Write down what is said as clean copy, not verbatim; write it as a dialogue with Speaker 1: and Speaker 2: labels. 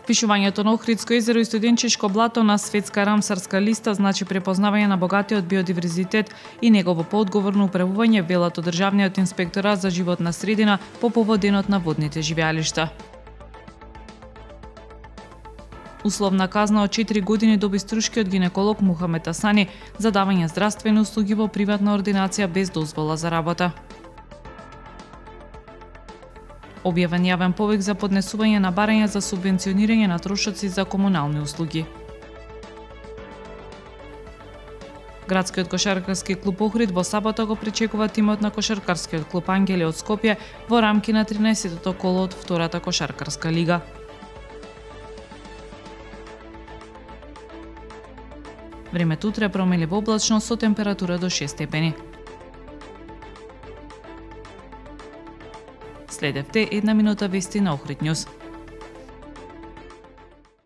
Speaker 1: Впишувањето на Охридско езеро и Студенчешко блато на светска рамсарска листа значи препознавање на богатиот биодиверзитет и негово поодговорно управување, велат од Државниот инспекторат за животна средина по повод денот на водните живеалишта. Условна казна од 4 години доби струшкиот гинеколог Мухамед Асани за давање здравствени услуги во приватна ординација без дозвола за работа. Објавен јавен повик за поднесување на барања за субвенционирање на трошоци за комунални услуги. Градскиот кошаркарски клуб Охрид во сабота го пречекува тимот на кошаркарскиот клуб Ангели од Скопје во рамки на 13-тото коло од втората кошаркарска лига. Времето утре промеливо облачно со температура до 6 степени. Следевте една минута вести на Охрид Нјуз.